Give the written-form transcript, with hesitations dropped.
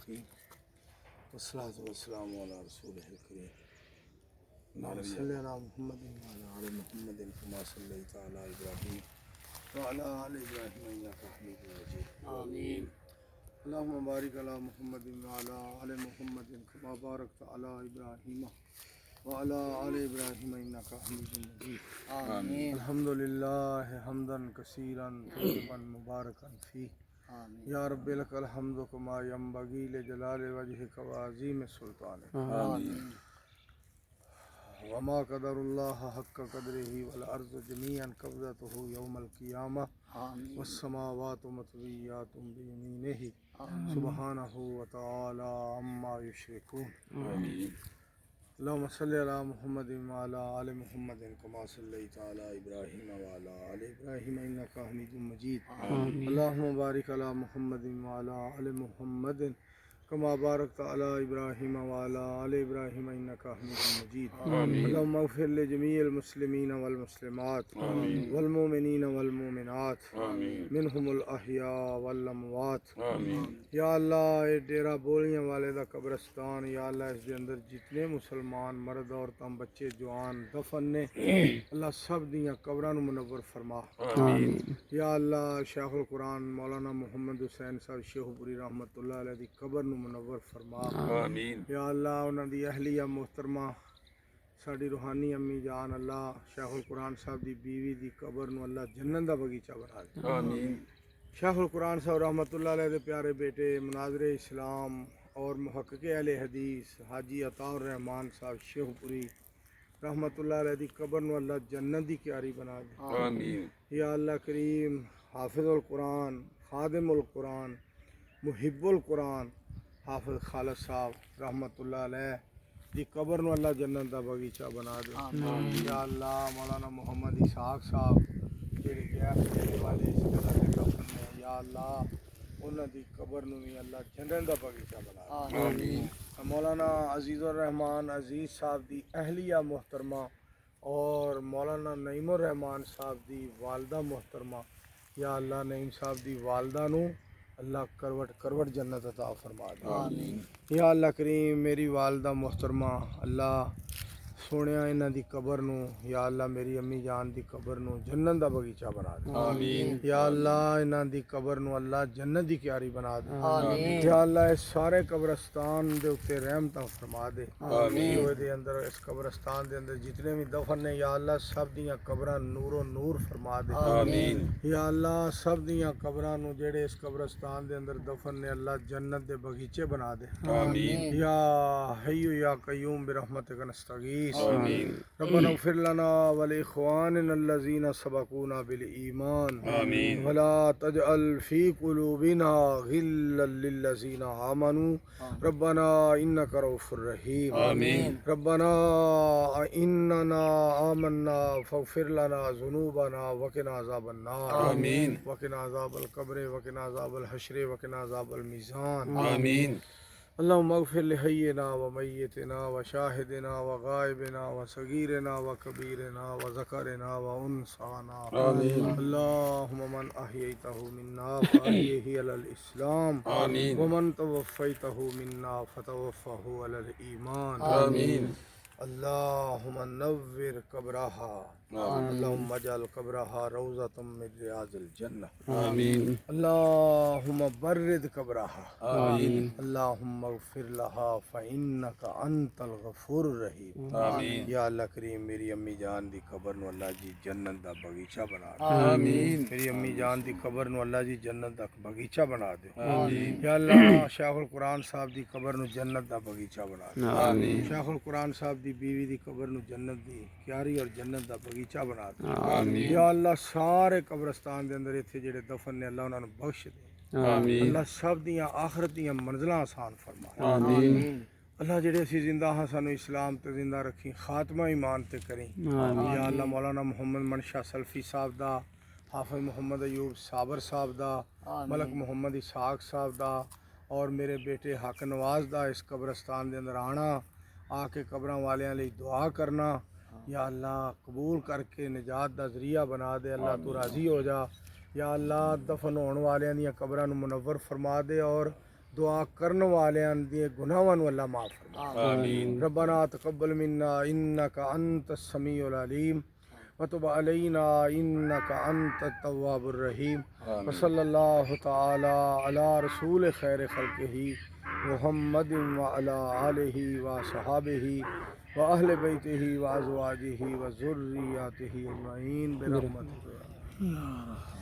الرحیم والصلاۃ والسلام علی رسول الکریم اللہم صلی علی محمد وعلی آل محمد کما صلیت علی ابراہیم وعلی آل ابراہیم انک حمید مجید آمین. اللہم بارک علی محمد وعلی آل محمد کما بارکت علی ابراہیم وعلی آل ابراہیم انک حمید مجید آمین. الحمدللہ حمدا کثیرا طیبا مبارکا فیہ آمین. یا رب لک الحمد کما ینبغی لجلال وجہک وعظیم سلطانک آمین. وما قدر اللہ حق قدرہ والارض جمیعا قبضتہ یوم القیامہ آمین. والسماوات مطویات بیمینہ آمین. سبحانہ وتعالی عما یشرکون آمین. اللہم صلی علی محمد وعلی آل محمد کما صلیت علی ابراہیم وعلی آل ابراہیم انک حمید مجید آمین. اللہم بارک علی محمد وعلی آل محمد کما بارکت علی ابراہیم وعلی آل ابراہیم انک حمید مجید آمین. اللہم اغفر لجمیع المسلمین والمسلمات آمین. والمؤمنین والمؤمنات آمین. منہم الاحیاء والاموات آمین. یا اللہ اے ڈیرہ بولیاں والے دا قبرستان یا اللہ اس دے اندر جتنے مسلمان مرد عورتاں بچے جوان دفن نے اللہ سب دیاں قبراں نو منور فرما آمین. یا اللہ شیخ القرآن مولانا محمد حسین صاحب شیخ پوری رحمت اللہ علیہ دی قبر نو منور فرما آمین. یا اللہ انہاں دی اہلیہ محترمہ ساڈی روحانی امی جان اللہ شیخ القرآن صاحب دی بیوی دی قبر نو اللہ جنت دا باغیچہ بنا دے آمین. شیخ القرآن صاحب رحمۃ اللہ علیہ دے پیارے بیٹے مناظر اسلام اور محقق اہل حدیث حاجی عطاء الرحمان صاحب شیخ پوری رحمۃ اللہ علیہ دی قبر نو اللہ جنت دی کیاری بنا دے آمین. یا اللہ کریم حافظ القرآن خادم القرآن محب القرآن حافظ خالد صاحب رحمۃ اللہ علیہ دی قبر نو اللہ جنت دا باغیچہ بنا دے آمین. یا اللہ مولانا محمد اسحاق صاحب جڑے گئے والے اس طرح دے دفن نے یا اللہ انہاں دی قبر نو بھی اللہ جنت دا باغیچہ بنا دے آمین. مولانا عزیز الرحمان عزیز صاحب دی اہلیہ محترمہ اور مولانا نعیم الرحمان صاحب دی والدہ محترمہ یا اللہ نعیم صاحب دی والدہ نو اللہ کروٹ جنت عطا فرما دے آمین. یا اللہ کریم میری والدہ محترمہ اللہ سونیا انہاں دی قبر نو یا اللہ میری امی جان دی قبر نو جنت دا باغیچہ بنا دے آمین. یا اللہ انہاں دی قبر نو اللہ جنت دی کیاری بنا دے آمین. یا اللہ اس سارے قبرستان دے اوتے رحمتاں فرما دے آمین. جو دے اندر اس قبرستان دے اندر جتنے بھی دفن نے یا اللہ سب دیاں قبراں نور و نور فرما دے آمین. یا اللہ سب دیاں قبراں نو جڑے اس قبرستان دے اندر دفن نے اللہ جنت دے باغیچے بنا دے آمین. یا حی یا قیوم برحمتک نستغیث آمین. ربنا اغفر لنا ولاخواننا الذين سبقونا بالایمان آمین. ولا تجعل في قلوبنا غلا للذين آمنوا ربنا انك رؤوف رحيم آمین. ربنا اننا آمنا فاغفر لنا ذنوبنا وقنا عذاب النار آمین. وقنا عذاب القبر وقنا عذاب الحشر وقنا عذاب الميزان آمین. اللهم اغفر لحينا وميتنا وشاهدنا وغائبنا وصغيرنا وكبيرنا وذكرنا وانثانا آمین. اللهم من احييته منا فاحيه على الاسلام آمین. ومن توفيته منا فتوفه على الايمان آمین. اللهم نور قبرها اللهم اجعل قبرها روضة من رياض الجنة آمین. اللهم برد قبرها آمین. اللهم اغفر لها فإنك أنت الغفور الرحیم آمین. یا اللہ کریم میری امی جان دی قبر نو اللہ جی جنت دا باغیچہ بنا دے آمین. میری امی جان دی قبر نو اللہ جی جنت دا باغیچہ بنا دے آمین. یا اللہ شیخ القرآن صاحب دی قبر نو جنت دا باغیچہ بنا دے آمین. شیخ القرآن صاحب دی بیوی دی قبر نو جنت دی کیاری اور جنت دا باغیچہ بنا دے آمین. یا اللہ سارے قبرستان دے اندر ایتھے جڑے دفن نے اللہ انہاں نو بخش دے آمین. اللہ سب دیاں آخرت دیاں منزلاں آسان فرما آمین. اللہ جڑے اسی زندہ ہاں سانو اسلام تے زندہ رکھی خاتمہ ایمان تے کریں یا اللہ مولانا محمد منشا سلفی صاحب دا حافظ محمد ایوب صابر صاحب دا ملک محمد اسحاق صاحب دا اور میرے بیٹے حق نواز دا اس قبرستان دے اندر آنا آ کے قبراں والیاں لئی دعا کرنا یا اللہ قبول کر کے نجات دا ذریعہ بنا دے اللہ تو راضی ہو جا یا اللہ دفن ہون والیاں دیاں قبراں نو منور فرما دے اور دعا کرنے والوں دے گناہاں نو اللہ معاف فرما آمین ربنا تقبل منا انك انت السميع العليم وتب علينا انك انت التواب الرحيم وصلى الله تعالى على رسول خير خلقه محمد وعلى آله وصحابه وأهل بيته وأزواجه وذرياته أجمعين برحمتك يا